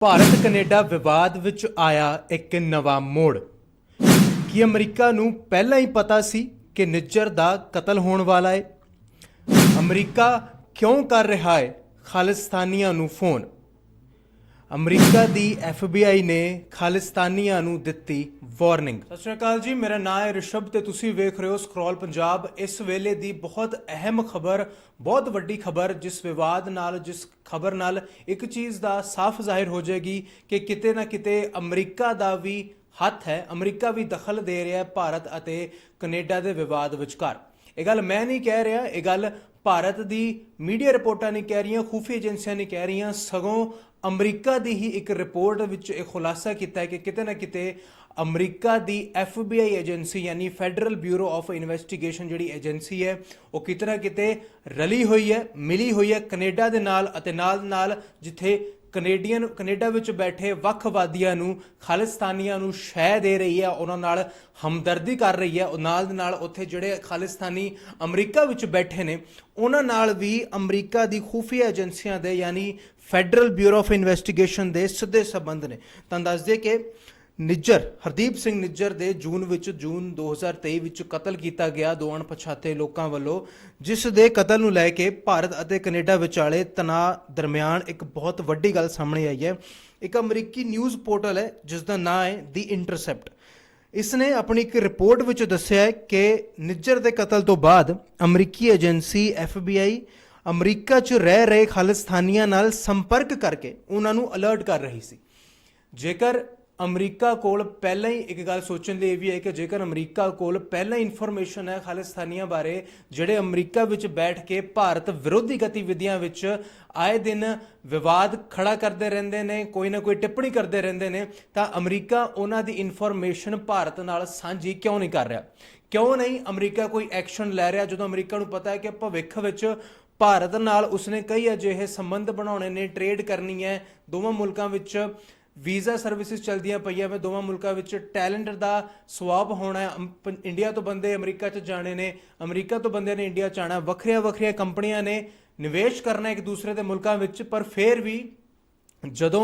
Bharat Canada ਵਿਵਾਦ ਵਿੱਚ ਆਇਆ ਇੱਕ ਨਵਾਂ ਮੋੜ। ਕੀ ਅਮਰੀਕਾ ਨੂੰ ਪਹਿਲਾਂ ਹੀ ਪਤਾ ਸੀ ਕਿ ਨਿੱਜਰ ਦਾ ਕਤਲ ਹੋਣ ਵਾਲਾ ਹੈ? ਅਮਰੀਕਾ ਕਿਉਂ ਕਰ ਰਿਹਾ ਹੈ ਖਾਲਿਸਤਾਨੀਆਂ ਨੂੰ ਫੋਨ? ਅਮਰੀਕਾ ਦੀ FBI ਨੇ ਖਾਲਿਸਤਾਨੀਆਂ ਨੂੰ ਦਿੱਤੀ ਵਾਰਨਿੰਗ। ਸਤਿ ਸ਼੍ਰੀ ਅਕਾਲ ਜੀ, ਮੇਰਾ ਨਾਮ ਹੈ ਰਿਸ਼ਭ ਤੇ ਤੁਸੀਂ ਵੇਖ ਰਹੇ ਹੋ ਸਕਰੋਲ ਪੰਜਾਬ। ਇਸ ਵੇਲੇ ਦੀ ਬਹੁਤ ਅਹਿਮ ਖਬਰ, ਬਹੁਤ ਵੱਡੀ ਖਬਰ, ਜਿਸ ਵਿਵਾਦ ਨਾਲ, ਜਿਸ ਖਬਰ ਨਾਲ ਇੱਕ ਚੀਜ਼ ਦਾ ਸਾਫ਼ ਜ਼ਾਹਿਰ ਹੋ ਜਾਏਗੀ ਕਿ ਕਿਤੇ ਨਾ ਕਿਤੇ ਅਮਰੀਕਾ ਦਾ ਵੀ ਹੱਥ ਹੈ। ਅਮਰੀਕਾ ਵੀ ਦਖਲ ਦੇ ਰਿਹਾ ਹੈ ਭਾਰਤ ਅਤੇ ਕੈਨੇਡਾ ਦੇ ਵਿਵਾਦ ਵਿਚਕਾਰ। ਇਹ ਗੱਲ ਮੈਂ ਨਹੀਂ ਕਹਿ ਰਿਹਾ, ਇਹ ਗੱਲ ਭਾਰਤ ਦੀ ਮੀਡੀਆ ਰਿਪੋਰਟਾਂ ਨਹੀਂ ਕਹਿ ਰਹੀਆਂ, ਖੂਫੀ ਏਜੰਸੀਆਂ ਨਹੀਂ ਕਹਿ ਰਹੀਆਂ, ਸਗੋਂ ਅਮਰੀਕਾ ਦੀ ਹੀ ਇੱਕ ਰਿਪੋਰਟ ਵਿੱਚ ਇਹ ਖੁਲਾਸਾ ਕੀਤਾ ਹੈ ਕਿ ਕਿਤੇ ਨਾ ਕਿਤੇ ਅਮਰੀਕਾ ਦੀ FBI ਏਜੰਸੀ ਯਾਨੀ ਫੈਡਰਲ ਬਿਊਰੋ ਆਫ ਇਨਵੈਸਟੀਗੇਸ਼ਨ ਜਿਹੜੀ ਏਜੰਸੀ ਹੈ ਉਹ ਕਿਤੇ ਨਾ ਕਿਤੇ ਰਲੀ ਹੋਈ ਹੈ, ਮਿਲੀ ਹੋਈ ਹੈ ਕੈਨੇਡਾ ਦੇ ਨਾਲ, ਅਤੇ ਨਾਲ ਜਿੱਥੇ ਕੈਨੇਡਾ ਵਿੱਚ ਬੈਠੇ ਵੱਖਵਾਦੀਆਂ ਨੂੰ, ਖਾਲਿਸਤਾਨੀਆਂ ਨੂੰ ਸ਼ਹਿ ਦੇ ਰਹੀ ਹੈ, ਉਹਨਾਂ ਨਾਲ ਹਮਦਰਦੀ ਕਰ ਰਹੀ ਹੈ। ਉਹ ਨਾਲ ਦੇ ਨਾਲ ਉੱਥੇ ਜਿਹੜੇ ਖਾਲਿਸਤਾਨੀ ਅਮਰੀਕਾ ਵਿੱਚ ਬੈਠੇ ਨੇ ਉਹਨਾਂ ਨਾਲ ਵੀ ਅਮਰੀਕਾ ਦੀ ਖੂਫੀਆ ਏਜੰਸੀਆਂ ਦੇ ਯਾਨੀ ਫੈਡਰਲ ਬਿਊਰੋ ਆਫ ਇਨਵੈਸਟੀਗੇਸ਼ਨ ਦੇ ਸਿੱਧੇ ਸੰਬੰਧ ਨੇ। ਤਾਂ ਦੱਸ ਦੇ ਕਿ ਨਿੱਜਰ, ਹਰਦੀਪ ਸਿੰਘ ਨਿੱਜਰ ਦੇ ਜੂਨ 2023 ਵਿੱਚ ਕਤਲ ਕੀਤਾ ਗਿਆ ਦੋ ਅਣਪਛਾਤੇ ਲੋਕਾਂ ਵੱਲੋਂ, ਜਿਸ ਦੇ ਕਤਲ ਨੂੰ ਲੈ ਕੇ ਭਾਰਤ ਅਤੇ ਕੈਨੇਡਾ ਵਿਚਾਲੇ ਤਣਾਅ ਦਰਮਿਆਨ ਇੱਕ ਬਹੁਤ ਵੱਡੀ ਗੱਲ ਸਾਹਮਣੇ ਆਈ ਹੈ। ਇੱਕ ਅਮਰੀਕੀ ਨਿਊਜ਼ ਪੋਰਟਲ ਹੈ ਜਿਸ ਦਾ ਨਾਮ ਹੈ ਦੀ ਇੰਟਰਸੈਪਟ। ਇਸ ਨੇ ਆਪਣੀ ਇੱਕ ਰਿਪੋਰਟ ਵਿੱਚ ਦੱਸਿਆ ਹੈ ਕਿ ਨਿੱਜਰ ਦੇ ਕਤਲ ਤੋਂ ਬਾਅਦ ਅਮਰੀਕੀ ਏਜੰਸੀ FBI ਅਮਰੀਕਾ 'ਚ ਰਹਿ ਰਹੇ ਖਾਲਿਸਤਾਨੀਆਂ ਨਾਲ ਸੰਪਰਕ ਕਰਕੇ ਉਹਨਾਂ ਨੂੰ ਅਲਰਟ ਕਰ ਰਹੀ ਸੀ। ਜੇਕਰ ਅਮਰੀਕਾ ਕੋਲ ਪਹਿਲਾਂ ਹੀ ਇੱਕ ਗੱਲ ਸੋਚਣ ਲਈ ਇਹ ਵੀ ਹੈ ਕਿ ਜੇਕਰ ਅਮਰੀਕਾ ਕੋਲ ਪਹਿਲਾਂ ਹੀ ਇਨਫੋਰਮੇਸ਼ਨ ਹੈ ਖਾਲਿਸਤਾਨੀਆਂ ਬਾਰੇ, ਜਿਹੜੇ ਅਮਰੀਕਾ ਵਿੱਚ ਬੈਠ ਕੇ ਭਾਰਤ ਵਿਰੋਧੀ ਗਤੀਵਿਧੀਆਂ ਵਿੱਚ ਆਏ ਦਿਨ ਵਿਵਾਦ ਖੜਾ ਕਰਦੇ ਰਹਿੰਦੇ ਨੇ, ਕੋਈ ਨਾ ਕੋਈ ਟਿੱਪਣੀ ਕਰਦੇ ਰਹਿੰਦੇ ਨੇ, ਤਾਂ ਅਮਰੀਕਾ ਉਹਨਾਂ ਦੀ ਇਨਫੋਰਮੇਸ਼ਨ ਭਾਰਤ ਨਾਲ ਸਾਂਝੀ ਕਿਉਂ ਨਹੀਂ ਕਰ ਰਿਹਾ? ਕਿਉਂ ਨਹੀਂ ਅਮਰੀਕਾ ਕੋਈ ਐਕਸ਼ਨ ਲੈ ਰਿਹਾ ਜਦੋਂ ਅਮਰੀਕਾ ਨੂੰ ਪਤਾ ਹੈ ਕਿ ਭਵਿੱਖ ਵਿੱਚ ਭਾਰਤ ਨਾਲ ਉਸਨੇ ਕਈ ਅਜਿਹੇ ਸੰਬੰਧ ਬਣਾਉਣੇ ਨੇ, ਟ੍ਰੇਡ ਕਰਨੀ ਹੈ, ਦੋਵਾਂ ਮੁਲਕਾਂ ਵਿੱਚ ਵੀਜ਼ਾ ਸਰਵਿਸਿਜ਼ ਚੱਲਦੀਆਂ ਪਈਆਂ ਵੇ, ਦੋਵਾਂ ਮੁਲਕਾਂ ਵਿੱਚ ਟੈਲੈਂਟ ਦਾ ਸਵਾਪ ਹੋਣਾ ਹੈ, ਇੰਡੀਆ ਤੋਂ ਬੰਦੇ ਅਮਰੀਕਾ 'ਚ ਜਾਣੇ ਨੇ, ਅਮਰੀਕਾ ਤੋਂ ਬੰਦੇ ਨੇ ਇੰਡੀਆ 'ਚ ਆਉਣਾ, ਵੱਖਰੀਆਂ ਕੰਪਨੀਆਂ ਨੇ ਨਿਵੇਸ਼ ਕਰਨਾ ਇੱਕ ਦੂਸਰੇ ਦੇ ਮੁਲਕਾਂ ਵਿੱਚ। ਪਰ ਫਿਰ ਵੀ ਜਦੋਂ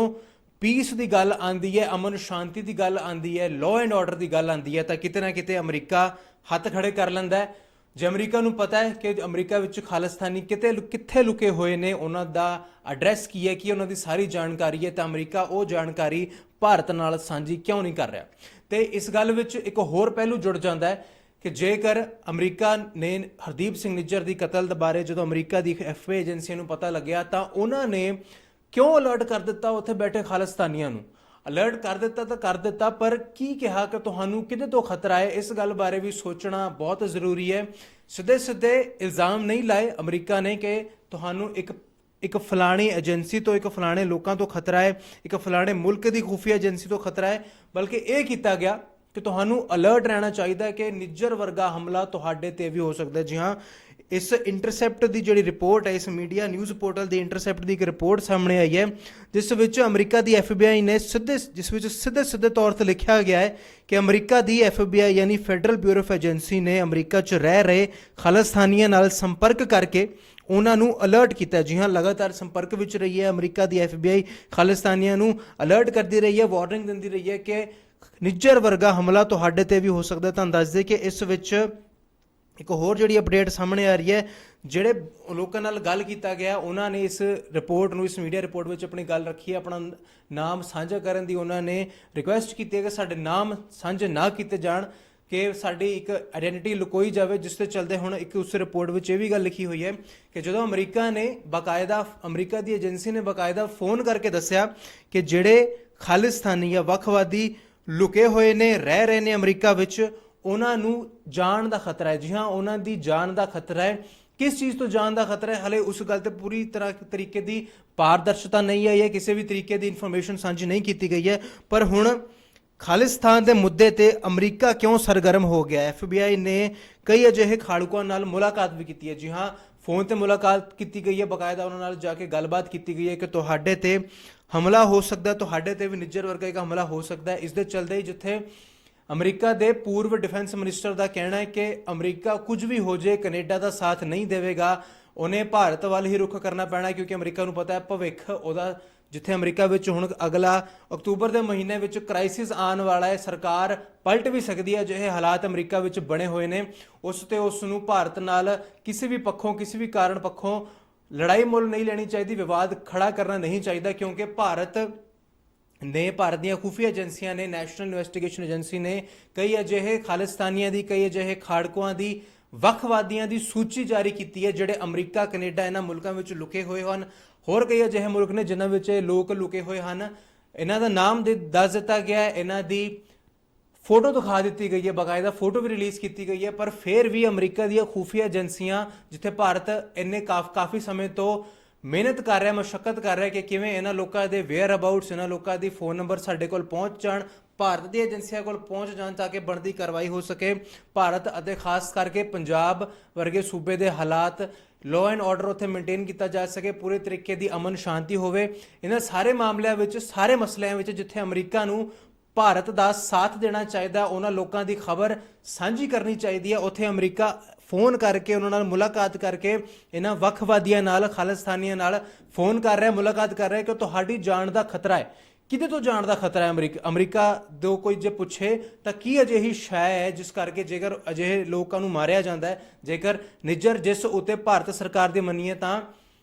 ਪੀਸ ਦੀ ਗੱਲ ਆਉਂਦੀ ਹੈ, ਅਮਨ ਸ਼ਾਂਤੀ ਦੀ ਗੱਲ ਆਉਂਦੀ ਹੈ, ਲਾਅ ਐਂਡ ਆਰਡਰ ਦੀ ਗੱਲ ਆਉਂਦੀ ਹੈ, ਤਾਂ ਕਿਤੇ ਨਾ ਕਿਤੇ ਅਮਰੀਕਾ ਹੱਥ ਖੜੇ ਕਰ ਲੈਂਦਾ ਹੈ। ਜੇ ਅਮਰੀਕਾ ਨੂੰ ਪਤਾ ਹੈ ਕਿ ਅਮਰੀਕਾ ਵਿੱਚ ਖਾਲਿਸਤਾਨੀ ਕਿੱਥੇ ਲੁਕੇ ਹੋਏ ਨੇ, ਉਹਨਾਂ ਦਾ ਐਡਰੈਸ ਕੀ ਹੈ, ਕੀ ਉਹਨਾਂ ਦੀ ਸਾਰੀ ਜਾਣਕਾਰੀ ਹੈ, ਤਾਂ ਅਮਰੀਕਾ ਉਹ ਜਾਣਕਾਰੀ ਭਾਰਤ ਨਾਲ ਸਾਂਝੀ ਕਿਉਂ ਨਹੀਂ ਕਰ ਰਿਹਾ? ਤੇ ਇਸ ਗੱਲ ਵਿੱਚ ਇੱਕ ਹੋਰ ਪਹਿਲੂ ਜੁੜ ਜਾਂਦਾ ਹੈ ਕਿ ਜੇਕਰ ਅਮਰੀਕਾ ਨੇ ਹਰਦੀਪ ਸਿੰਘ ਨਿੱਜਰ ਦੀ ਕਤਲ ਦੇ ਬਾਰੇ ਜਦੋਂ ਅਮਰੀਕਾ ਦੀ FBI ਏਜੰਸੀ ਨੂੰ ਪਤਾ ਲੱਗਿਆ ਤਾਂ ਉਹਨਾਂ ਨੇ ਕਿਉਂ ਅਲਰਟ ਕਰ ਦਿੱਤਾ ਉੱਥੇ ਬੈਠੇ ਖਾਲਿਸਤਾਨੀਆਂ ਨੂੰ? ਅਲਰਟ ਕਰ ਦਿੱਤਾ, ਪਰ ਕੀ ਕਿਹਾ ਕਿ ਤੁਹਾਨੂੰ ਕਿਹਦੇ ਤੋਂ ਖਤਰਾ ਹੈ? ਇਸ ਗੱਲ ਬਾਰੇ ਵੀ ਸੋਚਣਾ ਬਹੁਤ ਜ਼ਰੂਰੀ ਹੈ। ਸਿੱਧੇ ਇਲਜ਼ਾਮ ਨਹੀਂ ਲਾਏ ਅਮਰੀਕਾ ਨੇ ਕਿ ਤੁਹਾਨੂੰ ਇੱਕ ਫਲਾਣੀ ਏਜੰਸੀ ਤੋਂ, ਇੱਕ ਫਲਾਣੇ ਲੋਕਾਂ ਤੋਂ ਖਤਰਾ ਹੈ, ਇੱਕ ਫਲਾਣੇ ਮੁਲਕ ਦੀ ਖੁਫੀਆ ਏਜੰਸੀ ਤੋਂ ਖਤਰਾ ਹੈ, ਬਲਕਿ ਇਹ ਕੀਤਾ ਗਿਆ ਕਿ ਤੁਹਾਨੂੰ ਅਲਰਟ ਰਹਿਣਾ ਚਾਹੀਦਾ ਹੈ ਕਿ ਨਿੱਜਰ ਵਰਗਾ ਹਮਲਾ ਤੁਹਾਡੇ ਤੇ ਵੀ ਹੋ ਸਕਦਾ ਹੈ। ਜੀ ਹਾਂ, ਇਸ ਇੰਟਰਸੈਪਟ ਦੀ ਜਿਹੜੀ ਰਿਪੋਰਟ ਹੈ, ਇਸ ਮੀਡੀਆ ਨਿਊਜ਼ ਪੋਰਟਲ ਦੀ ਇੰਟਰਸੈਪਟ ਦੀ ਇੱਕ ਰਿਪੋਰਟ ਸਾਹਮਣੇ ਆਈ ਹੈ ਜਿਸ ਵਿੱਚ ਅਮਰੀਕਾ ਦੀ FBI ਨੇ ਸਿੱਧੇ ਤੌਰ ਤੇ ਲਿਖਿਆ ਗਿਆ ਹੈ ਕਿ ਅਮਰੀਕਾ ਦੀ FBI ਯਾਨੀ ਫੈਡਰਲ ਬਿਊਰੋ ਆਫ ਏਜੰਸੀ ਨੇ ਅਮਰੀਕਾ 'ਚ ਰਹਿ ਰਹੇ ਖਾਲਿਸਤਾਨੀਆਂ ਨਾਲ ਸੰਪਰਕ ਕਰਕੇ ਉਹਨਾਂ ਨੂੰ ਅਲਰਟ ਕੀਤਾ। ਜੀ ਹਾਂ, ਲਗਾਤਾਰ ਸੰਪਰਕ ਵਿੱਚ ਰਹੀ ਹੈ ਅਮਰੀਕਾ ਦੀ FBI, ਖਾਲਿਸਤਾਨੀਆਂ ਨੂੰ ਅਲਰਟ ਕਰਦੀ ਰਹੀ ਹੈ, ਵਾਰਨਿੰਗ ਦਿੰਦੀ ਰਹੀ ਹੈ ਕਿ ਨਿੱਜਰ ਵਰਗਾ ਹਮਲਾ ਤੁਹਾਡੇ ਤੇ ਵੀ ਹੋ ਸਕਦਾ। ਤੁਹਾਨੂੰ ਦੱਸ ਦੇ ਕਿ ਇਸ ਵਿੱਚ ਇੱਕ ਹੋਰ ਜਿਹੜੀ ਅਪਡੇਟ ਸਾਹਮਣੇ ਆ ਰਹੀ ਹੈ, ਜਿਹੜੇ ਲੋਕਾਂ ਨਾਲ ਗੱਲ ਕੀਤਾ ਗਿਆ ਉਹਨਾਂ ਨੇ ਇਸ ਰਿਪੋਰਟ ਨੂੰ, ਇਸ ਮੀਡੀਆ ਰਿਪੋਰਟ ਵਿੱਚ ਆਪਣੀ ਗੱਲ ਰੱਖੀ ਹੈ, ਆਪਣਾ ਨਾਮ ਸਾਂਝਾ ਕਰਨ ਦੀ ਉਹਨਾਂ ਨੇ ਰਿਕੁਐਸਟ ਕੀਤੀ ਹੈ ਕਿ ਸਾਡੇ ਨਾਮ ਸਾਂਝੇ ਨਾ ਕੀਤੇ ਜਾਣ, ਕਿ ਸਾਡੀ ਇੱਕ ਆਇਡੈਂਟੀਟੀ ਲੁਕੋਈ ਜਾਵੇ, ਜਿਸ ਦੇ ਚਲਦੇ ਹੁਣ ਇੱਕ ਉਸ ਰਿਪੋਰਟ ਵਿੱਚ ਇਹ ਵੀ ਗੱਲ ਲਿਖੀ ਹੋਈ ਹੈ ਕਿ ਜਦੋਂ ਅਮਰੀਕਾ ਦੀ ਏਜੰਸੀ ਨੇ ਬਾਕਾਇਦਾ ਫੋਨ ਕਰਕੇ ਦੱਸਿਆ ਕਿ ਜਿਹੜੇ ਖਾਲਿਸਤਾਨੀ ਜਾਂ ਵੱਖਵਾਦੀ ਲੁਕੇ ਹੋਏ ਨੇ, ਰਹਿ ਰਹੇ ਨੇ ਅਮਰੀਕਾ ਵਿੱਚ, ਉਹਨਾਂ ਨੂੰ ਜਾਨ ਦਾ ਖਤਰਾ ਹੈ। ਜੀ ਹਾਂ, ਉਹਨਾਂ ਦੀ ਜਾਨ ਦਾ ਖਤਰਾ ਹੈ। ਕਿਸ ਚੀਜ਼ ਤੋਂ ਜਾਨ ਦਾ ਖਤਰਾ ਹੈ ਹਲੇ ਉਸ ਗੱਲ ਤੇ ਪੂਰੀ ਤਰੀਕੇ ਦੀ ਪਾਰਦਰਸ਼ਤਾ ਨਹੀਂ ਆਈ ਹੈ, ਕਿਸੇ ਵੀ ਤਰੀਕੇ ਦੀ ਇਨਫੋਰਮੇਸ਼ਨ ਸਾਂਝੀ ਨਹੀਂ ਕੀਤੀ ਗਈ ਹੈ। ਪਰ ਹੁਣ ਖਾਲਿਸਤਾਨ ਦੇ ਮੁੱਦੇ ਤੇ ਅਮਰੀਕਾ ਕਿਉਂ ਸਰਗਰਮ ਹੋ ਗਿਆ? FBI ਨੇ ਕਈ ਅਜਿਹੇ ਖਾੜਕੂਆਂ ਨਾਲ ਮੁਲਾਕਾਤ ਵੀ ਕੀਤੀ ਹੈ। ਜੀ ਹਾਂ, ਫੋਨ ਤੇ ਮੁਲਾਕਾਤ ਕੀਤੀ ਗਈ ਹੈ, ਬਾਕਾਇਦਾ ਉਹਨਾਂ ਨਾਲ ਜਾ ਕੇ ਗੱਲਬਾਤ ਕੀਤੀ ਗਈ ਹੈ ਕਿ ਤੁਹਾਡੇ ਤੇ ਹਮਲਾ ਹੋ ਸਕਦਾ, ਤੁਹਾਡੇ ਤੇ ਵੀ ਨਿੱਜਰ ਵਰਗਾ ਇੱਕ ਹਮਲਾ ਹੋ ਸਕਦਾ ਹੈ। ਇਸ ਦੇ ਚਲਦੇ ਹੀ ਜਿੱਥੇ ਅਮਰੀਕਾ ਦੇ ਪੂਰਵ ਡਿਫੈਂਸ ਮਿਨਿਸਟਰ ਦਾ ਕਹਿਣਾ ਹੈ ਕਿ ਅਮਰੀਕਾ ਕੁਝ ਵੀ ਹੋ ਜਾਏ ਕੈਨੇਡਾ ਦਾ ਸਾਥ ਨਹੀਂ ਦੇਵੇਗਾ, ਉਹਨੇ ਭਾਰਤ ਵੱਲ ਹੀ ਰੁਖ ਕਰਨਾ ਪੈਣਾ, ਕਿਉਂਕਿ ਅਮਰੀਕਾ ਨੂੰ ਪਤਾ ਹੈ ਭਵਿੱਖ ਉਹਦਾ ਜਿੱਥੇ ਅਮਰੀਕਾ ਵਿੱਚ ਹੁਣ ਅਗਲਾ ਅਕਤੂਬਰ ਦੇ ਮਹੀਨੇ ਵਿੱਚ ਕ੍ਰਾਈਸਿਸ ਆਉਣ ਵਾਲਾ ਹੈ, ਸਰਕਾਰ ਪਲਟ ਵੀ ਸਕਦੀ ਹੈ। ਅਜਿਹੇ ਹਾਲਾਤ ਅਮਰੀਕਾ ਵਿੱਚ ਬਣੇ ਹੋਏ ਨੇ, ਉਸ ਨੂੰ ਭਾਰਤ ਨਾਲ ਕਿਸੇ ਵੀ ਪੱਖੋਂ, ਕਿਸੇ ਵੀ ਕਾਰਨ ਪੱਖੋਂ ਲੜਾਈ ਮੁੱਲ ਨਹੀਂ ਲੈਣੀ ਚਾਹੀਦੀ, ਵਿਵਾਦ ਖੜਾ ਕਰਨਾ ਨਹੀਂ ਚਾਹੀਦਾ, ਕਿਉਂਕਿ ਭਾਰਤ ਦੀਆਂ ਖੂਫੀਆ ਏਜੰਸੀਆਂ ਨੇ, ਨੈਸ਼ਨਲ ਇਨਵੈਸਟੀਗੇਸ਼ਨ ਏਜੰਸੀ ਨੇ ਕਈ ਅਜਿਹੇ ਖਾਲਿਸਤਾਨੀਆਂ ਦੀ, ਕਈ ਅਜਿਹੇ ਖਾੜਕੂਆਂ ਦੀ, ਵੱਖਵਾਦੀਆਂ ਦੀ ਸੂਚੀ ਜਾਰੀ ਕੀਤੀ ਹੈ ਜਿਹੜੇ ਅਮਰੀਕਾ, ਕੈਨੇਡਾ ਇਹਨਾਂ ਮੁਲਕਾਂ ਵਿੱਚ ਲੁਕੇ ਹੋਏ ਹਨ। ਹੋਰ ਕਈ ਅਜਿਹੇ ਮੁਲਕ ਨੇ ਜਿਨ੍ਹਾਂ ਵਿੱਚ ਇਹ ਲੋਕ ਲੁਕੇ ਹੋਏ ਹਨ। ਇਹਨਾਂ ਦਾ ਨਾਮ ਦੱਸ ਦਿੱਤਾ ਗਿਆ ਹੈ, ਇਹਨਾਂ ਦੀ ਫੋਟੋ ਦਿਖਾ ਦਿੱਤੀ ਗਈ ਹੈ, ਬਾਕਾਇਦਾ ਫੋਟੋ ਵੀ ਰਿਲੀਜ਼ ਕੀਤੀ ਗਈ ਹੈ, ਪਰ ਫਿਰ ਵੀ ਅਮਰੀਕਾ ਦੀਆਂ ਖੂਫੀਆ ਏਜੰਸੀਆਂ, ਜਿੱਥੇ ਭਾਰਤ ਇੰਨੇ ਕਾਫੀ ਸਮੇਂ ਤੋਂ ਮਿਹਨਤ ਕਰ ਰਿਹਾ, ਮਸ਼ੱਕਤ ਕਰ ਰਿਹਾ ਕਿ ਕਿਵੇਂ ਇਹਨਾਂ ਲੋਕਾਂ ਦੇ ਵੇਅਰ ਅਬਾਊਟਸ, ਇਹਨਾਂ ਲੋਕਾਂ ਦੀ ਫੋਨ ਨੰਬਰ ਸਾਡੇ ਕੋਲ ਪਹੁੰਚ ਜਾਣ, ਭਾਰਤ ਦੀ ਏਜੰਸੀਆਂ ਕੋਲ ਪਹੁੰਚ ਜਾਣ ਤਾਂ ਕਿ ਬਣਦੀ ਕਾਰਵਾਈ ਹੋ ਸਕੇ। ਭਾਰਤ ਅਤੇ ਖਾਸ ਕਰਕੇ ਪੰਜਾਬ ਵਰਗੇ ਸੂਬੇ ਦੇ ਹਾਲਾਤ, ਲਾਅ ਐਂਡ ਆਰਡਰ ਉੱਥੇ ਮੇਨਟੇਨ ਕੀਤਾ ਜਾ ਸਕੇ, ਪੂਰੇ ਤਰੀਕੇ ਦੀ ਅਮਨ ਸ਼ਾਂਤੀ ਹੋਵੇ। ਇਹਨਾਂ ਸਾਰੇ ਮਾਮਲਿਆਂ ਵਿੱਚ, ਸਾਰੇ ਮਸਲਿਆਂ ਵਿੱਚ ਜਿੱਥੇ ਅਮਰੀਕਾ ਨੂੰ ਭਾਰਤ ਦਾ ਸਾਥ ਦੇਣਾ ਚਾਹੀਦਾ, ਉਹਨਾਂ ਲੋਕਾਂ ਦੀ ਖਬਰ ਸਾਂਝੀ ਕਰਨੀ ਚਾਹੀਦੀ ਹੈ, ਉੱਥੇ ਅਮਰੀਕਾ ਫੋਨ ਕਰਕੇ ਉਹਨਾਂ ਨਾਲ ਮੁਲਾਕਾਤ ਕਰਕੇ ਇਹਨਾਂ ਵੱਖਵਾਦੀਆਂ ਨਾਲ, ਖਾਲਿਸਤਾਨੀਆਂ ਨਾਲ ਫੋਨ ਕਰ ਰਿਹਾ, ਮੁਲਾਕਾਤ ਕਰ ਰਿਹਾ ਕਿ ਤੁਹਾਡੀ ਜਾਨ ਦਾ ਖਤਰਾ ਹੈ। ਕਿਹਦੇ ਤੋਂ ਜਾਣ ਦਾ ਖਤਰਾ ਹੈ? ਅਮਰੀਕਾ ਤੋਂ ਕੋਈ ਜੇ ਪੁੱਛੇ ਤਾਂ ਕੀ ਅਜਿਹੀ ਸ਼ੈ ਹੈ ਜਿਸ ਕਰਕੇ ਜੇਕਰ ਅਜਿਹੇ ਲੋਕਾਂ ਨੂੰ ਮਾਰਿਆ ਜਾਂਦਾ ਹੈ? ਜੇਕਰ ਨਿੱਜਰ, ਜਿਸ ਉੱਤੇ ਭਾਰਤ ਸਰਕਾਰ ਦੀ ਮੰਨੀਏ ਤਾਂ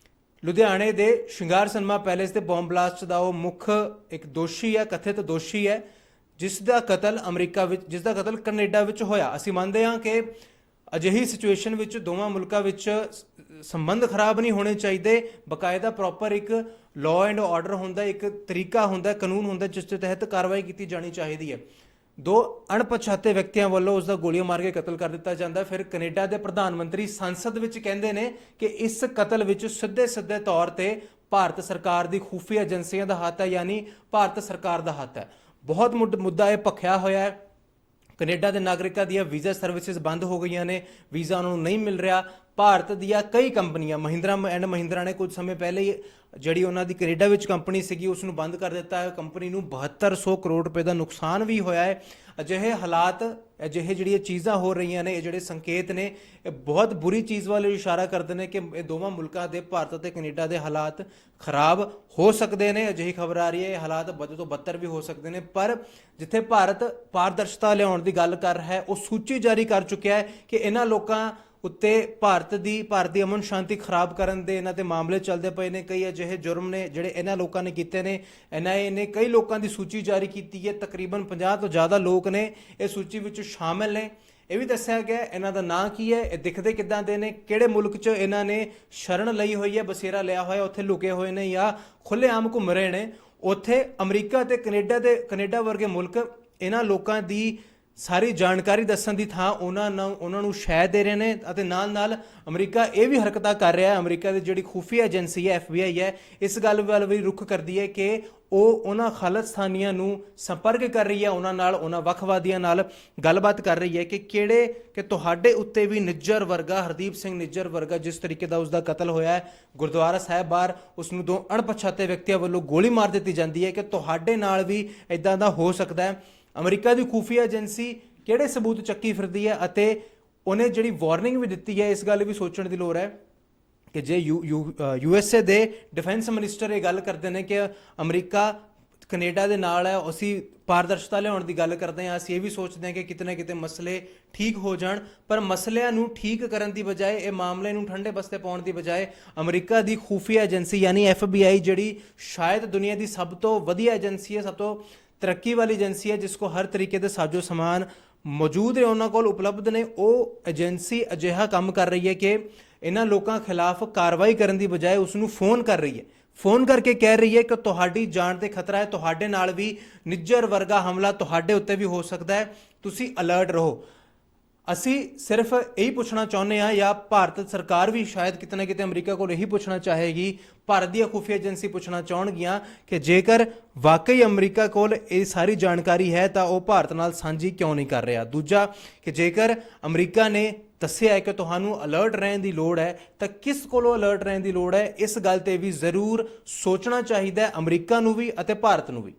ਲੁਧਿਆਣੇ ਦੇ ਸ਼ਿੰਗਾਰ ਸਿਨੇਮਾ ਪੈਲੇਸ ਦੇ ਬੰਬ ਬਲਾਸਟ ਦਾ ਉਹ ਮੁੱਖ ਇੱਕ ਦੋਸ਼ੀ ਹੈ, ਕਥਿਤ ਦੋਸ਼ੀ ਹੈ, ਜਿਸ ਦਾ ਕਤਲ ਕੈਨੇਡਾ ਵਿੱਚ ਹੋਇਆ। ਅਸੀਂ ਮੰਨਦੇ ਹਾਂ ਕਿ ਅਜਿਹੀ ਸਿਚੁਏਸ਼ਨ ਵਿੱਚ ਦੋਵਾਂ ਮੁਲਕਾਂ ਵਿੱਚ ਸੰਬੰਧ ਖਰਾਬ ਨਹੀਂ ਹੋਣੇ ਚਾਹੀਦੇ, ਬਕਾਇਦਾ ਪ੍ਰੋਪਰ ਇੱਕ ਲਾਅ ਐਂਡ ਆਰਡਰ ਹੁੰਦਾ, ਇੱਕ ਤਰੀਕਾ ਹੁੰਦਾ, ਕਾਨੂੰਨ ਹੁੰਦਾ ਜਿਸ ਦੇ ਤਹਿਤ ਕਾਰਵਾਈ ਕੀਤੀ ਜਾਣੀ ਚਾਹੀਦੀ ਹੈ। ਦੋ ਅਣਪਛਾਤੇ ਵਿਅਕਤੀਆਂ ਵੱਲੋਂ ਉਸ ਦਾ ਗੋਲੀਆਂ ਮਾਰ ਕੇ ਕਤਲ ਕਰ ਦਿੱਤਾ ਜਾਂਦਾ। ਫਿਰ ਕੈਨੇਡਾ ਦੇ ਪ੍ਰਧਾਨ ਮੰਤਰੀ ਸੰਸਦ ਵਿੱਚ ਕਹਿੰਦੇ ਨੇ ਕਿ ਇਸ ਕਤਲ ਵਿੱਚ ਸਿੱਧੇ ਤੌਰ ਤੇ ਭਾਰਤ ਸਰਕਾਰ ਦੀ ਖੂਫੀਆ ਏਜੰਸੀਆਂ ਦਾ ਹੱਥ ਹੈ, ਯਾਨੀ ਭਾਰਤ ਸਰਕਾਰ ਦਾ ਹੱਥ ਹੈ। ਬਹੁਤ ਮੁੱਦਾ ਇਹ ਭਖਿਆ ਹੋਇਆ ਹੈ। ਕੈਨੇਡਾ ਦੇ ਨਾਗਰਿਕਾਂ ਦੀਆਂ ਵੀਜ਼ਾ ਸਰਵਿਸਿਜ਼ ਬੰਦ ਹੋ ਗਈਆਂ ਨੇ, ਵੀਜ਼ਾ ਉਹਨਾਂ ਨੂੰ ਨਹੀਂ ਮਿਲ ਰਿਹਾ। ਭਾਰਤ ਦੀਆਂ ਕਈ ਕੰਪਨੀਆਂ, ਮਹਿੰਦਰਾ ਨੇ ਕੁਝ ਸਮੇਂ ਪਹਿਲੇ ਹੀ ਜਿਹੜੀ ਉਹਨਾਂ ਦੀ ਕੈਨੇਡਾ ਵਿੱਚ ਕੰਪਨੀ ਸੀਗੀ ਉਸ ਨੂੰ ਬੰਦ ਕਰ ਦਿੱਤਾ ਹੈ। ਕੰਪਨੀ ਨੂੰ 7200 ਕਰੋੜ ਰੁਪਏ ਦਾ ਨੁਕਸਾਨ ਵੀ ਹੋਇਆ ਹੈ। ਅਜਿਹੇ ਹਾਲਾਤ, ਅਜਿਹੇ ਜਿਹੜੀਆਂ ਚੀਜ਼ਾਂ ਹੋ ਰਹੀਆਂ ਨੇ, ਇਹ ਜਿਹੜੇ ਸੰਕੇਤ ਨੇ, ਇਹ ਬਹੁਤ ਬੁਰੀ ਚੀਜ਼ ਵੱਲ ਇਸ਼ਾਰਾ ਕਰਦੇ ਨੇ ਕਿ ਇਹ ਦੋਵਾਂ ਮੁਲਕਾਂ ਦੇ, ਭਾਰਤ ਅਤੇ ਕੈਨੇਡਾ ਦੇ ਹਾਲਾਤ ਖਰਾਬ ਹੋ ਸਕਦੇ ਨੇ। ਅਜਿਹੀ ਖਬਰ ਆ ਰਹੀ ਹੈ ਇਹ ਹਾਲਾਤ ਬਦ ਤੋਂ ਬੱਤਰ ਵੀ ਹੋ ਸਕਦੇ ਨੇ। ਪਰ ਜਿੱਥੇ ਭਾਰਤ ਪਾਰਦਰਸ਼ਤਾ ਲਿਆਉਣ ਦੀ ਗੱਲ ਕਰ ਰਿਹਾ ਹੈ, ਉਹ ਸੂਚੀ ਜਾਰੀ ਕਰ ਚੁੱਕਿਆ ਹੈ ਕਿ ਇਹਨਾਂ ਲੋਕਾਂ ਉੱਤੇ ਭਾਰਤ ਦੀ ਅਮਨ ਸ਼ਾਂਤੀ ਖਰਾਬ ਕਰਨ ਦੇ ਇਹਨਾਂ ਦੇ ਮਾਮਲੇ ਚੱਲਦੇ ਪਏ ਨੇ। ਕਈ ਅਜਿਹੇ ਜੁਰਮ ਨੇ ਜਿਹੜੇ ਇਹਨਾਂ ਲੋਕਾਂ ਨੇ ਕੀਤੇ ਨੇ। NIA ਨੇ ਕਈ ਲੋਕਾਂ ਦੀ ਸੂਚੀ ਜਾਰੀ ਕੀਤੀ ਹੈ, ਤਕਰੀਬਨ 50 ਤੋਂ ਜ਼ਿਆਦਾ ਲੋਕ ਨੇ ਇਹ ਸੂਚੀ ਵਿੱਚ ਸ਼ਾਮਿਲ ਨੇ। ਇਹ ਵੀ ਦੱਸਿਆ ਗਿਆ ਇਹਨਾਂ ਦਾ ਨਾਂ ਕੀ ਹੈ, ਇਹ ਦਿਖਦੇ ਕਿੱਦਾਂ ਦੇ ਨੇ, ਕਿਹੜੇ ਮੁਲਕ 'ਚ ਇਹਨਾਂ ਨੇ ਸ਼ਰਨ ਲਈ ਹੋਈ ਹੈ, ਬਸੇਰਾ ਲਿਆ ਹੋਇਆ, ਉੱਥੇ ਲੁਕੇ ਹੋਏ ਨੇ ਜਾਂ ਖੁੱਲ੍ਹੇਆਮ ਘੁੰਮ ਰਹੇ ਨੇ। ਉੱਥੇ ਅਮਰੀਕਾ ਤੇ ਕੈਨੇਡਾ ਵਰਗੇ ਮੁਲਕ ਇਹਨਾਂ ਲੋਕਾਂ ਦੀ ਸਾਰੀ ਜਾਣਕਾਰੀ ਦੱਸਣ ਦੀ ਥਾਂ ਉਹਨਾਂ ਨੂੰ ਸ਼ਹਿ ਦੇ ਰਹੇ ਨੇ, ਅਤੇ ਨਾਲ ਅਮਰੀਕਾ ਇਹ ਵੀ ਹਰਕਤਾਂ ਕਰ ਰਿਹਾ ਹੈ। ਅਮਰੀਕਾ ਦੀ ਜਿਹੜੀ ਖੂਫੀਆ ਏਜੰਸੀ ਹੈ, FBI ਹੈ, ਇਸ ਗੱਲ ਵੱਲ ਵੀ ਰੁਖ ਕਰਦੀ ਹੈ ਕਿ ਉਹ ਉਹਨਾਂ ਖਾਲਿਸਤਾਨੀਆਂ ਨੂੰ ਸੰਪਰਕ ਕਰ ਰਹੀ ਹੈ, ਉਹਨਾਂ ਵੱਖਵਾਦੀਆਂ ਨਾਲ ਗੱਲਬਾਤ ਕਰ ਰਹੀ ਹੈ ਕਿ ਤੁਹਾਡੇ ਉੱਤੇ ਵੀ ਨਿੱਜਰ ਵਰਗਾ, ਹਰਦੀਪ ਸਿੰਘ ਨਿੱਜਰ ਵਰਗਾ, ਜਿਸ ਤਰੀਕੇ ਦਾ ਉਸਦਾ ਕਤਲ ਹੋਇਆ ਹੈ ਗੁਰਦੁਆਰਾ ਸਾਹਿਬ ਬਾਹਰ, ਉਸ ਨੂੰ ਦੋ ਅਣਪਛਾਤੇ ਵਿਅਕਤੀਆਂ ਵੱਲੋਂ ਗੋਲੀ ਮਾਰ ਦਿੱਤੀ ਜਾਂਦੀ ਹੈ, ਕਿ ਤੁਹਾਡੇ ਨਾਲ ਵੀ ਇਦਾਂ ਦਾ ਹੋ ਸਕਦਾ ਹੈ। ਅਮਰੀਕਾ ਦੀ ਖੂਫੀਆ ਏਜੰਸੀ ਕਿਹੜੇ ਸਬੂਤ ਚੱਕੀ ਫਿਰਦੀ ਹੈ, ਅਤੇ ਉਹਨੇ ਜਿਹੜੀ ਵਾਰਨਿੰਗ ਵੀ ਦਿੱਤੀ ਹੈ, ਇਸ ਗੱਲ ਵੀ ਸੋਚਣ ਦੀ ਲੋੜ ਹੈ ਕਿ ਜੇ USA ਦੇ ਡਿਫੈਂਸ ਮਿਨਿਸਟਰ ਇਹ ਗੱਲ ਕਰਦੇ ਨੇ ਕਿ ਅਮਰੀਕਾ ਕੈਨੇਡਾ ਦੇ ਨਾਲ ਹੈ, ਅਸੀਂ ਪਾਰਦਰਸ਼ਤਾ ਲਿਆਉਣ ਦੀ ਗੱਲ ਕਰਦੇ ਹਾਂ, ਅਸੀਂ ਇਹ ਵੀ ਸੋਚਦੇ ਹਾਂ ਕਿ ਕਿਤੇ ਨਾ ਕਿਤੇ ਮਸਲੇ ਠੀਕ ਹੋ ਜਾਣ, ਪਰ ਮਸਲਿਆਂ ਨੂੰ ਠੀਕ ਕਰਨ ਦੀ ਬਜਾਏ, ਇਹ ਮਾਮਲੇ ਨੂੰ ਠੰਡੇ ਬਸਤੇ ਪਾਉਣ ਦੀ ਬਜਾਏ, ਅਮਰੀਕਾ ਦੀ ਖੂਫੀਆ ਏਜੰਸੀ ਯਾਨੀ FBI, ਜਿਹੜੀ ਸ਼ਾਇਦ ਦੁਨੀਆ ਦੀ ਸਭ ਤੋਂ ਵਧੀਆ ਏਜੰਸੀ ਹੈ, ਸਭ ਤੋਂ ਤਰੱਕੀ ਵਾਲੀ ਏਜੰਸੀ ਹੈ, ਜਿਸ ਕੋ ਹਰ ਤਰੀਕੇ ਦੇ ਸਾਜੋ ਸਮਾਨ ਮੌਜੂਦ ਹੈ, ਉਹਨਾਂ ਕੋਲ ਉਪਲਬਧ ਨੇ, ਉਹ ਏਜੰਸੀ ਅਜਿਹਾ ਕੰਮ ਕਰ ਰਹੀ ਹੈ ਕਿ ਇਹਨਾਂ ਲੋਕਾਂ ਖਿਲਾਫ ਕਾਰਵਾਈ ਕਰਨ ਦੀ ਬਜਾਏ ਉਸ ਨੂੰ ਫੋਨ ਕਰ ਰਹੀ ਹੈ, ਫੋਨ ਕਰਕੇ ਕਹਿ ਰਹੀ ਹੈ ਕਿ ਤੁਹਾਡੀ ਜਾਨ ਤੇ ਖਤਰਾ ਹੈ, ਤੁਹਾਡੇ ਨਾਲ ਵੀ ਨਿੱਜਰ ਵਰਗਾ ਹਮਲਾ ਤੁਹਾਡੇ ਉੱਤੇ ਵੀ ਹੋ ਸਕਦਾ ਹੈ, ਤੁਸੀਂ ਅਲਰਟ ਰਹੋ। ਅਸੀਂ ਸਿਰਫ ਇਹੀ ਪੁੱਛਣਾ ਚਾਹੁੰਦੇ ਹਾਂ, ਜਾਂ ਭਾਰਤ ਸਰਕਾਰ ਵੀ ਸ਼ਾਇਦ ਕਿਤੇ ਨਾ ਕਿਤੇ ਅਮਰੀਕਾ ਕੋਲ ਇਹੀ ਪੁੱਛਣਾ ਚਾਹੇਗੀ, ਭਾਰਤ ਦੀ ਖੁਫੀਆ ਏਜੰਸੀ ਪੁੱਛਣਾ ਚਾਹਣਗੀਆਂ ਕਿ ਜੇਕਰ ਵਾਕਈ ਅਮਰੀਕਾ ਕੋਲ ਇਹ ਸਾਰੀ ਜਾਣਕਾਰੀ ਹੈ ਤਾਂ ਉਹ ਭਾਰਤ ਨਾਲ ਸਾਂਝੀ ਕਿਉਂ ਨਹੀਂ ਕਰ ਰਿਹਾ। ਦੂਜਾ, ਕਿ ਜੇਕਰ ਅਮਰੀਕਾ ਨੇ ਦੱਸਿਆ ਹੈ ਕਿ ਤੁਹਾਨੂੰ ਅਲਰਟ ਰਹਿਣ ਦੀ ਲੋੜ ਹੈ, ਤਾਂ ਕਿਸ ਕੋਲੋਂ ਅਲਰਟ ਰਹਿਣ ਦੀ ਲੋੜ ਹੈ, ਇਸ ਗੱਲ ਤੇ ਵੀ ਜ਼ਰੂਰ ਸੋਚਣਾ ਚਾਹੀਦਾ ਹੈ ਅਮਰੀਕਾ ਨੂੰ ਵੀ ਅਤੇ ਭਾਰਤ ਨੂੰ ਵੀ।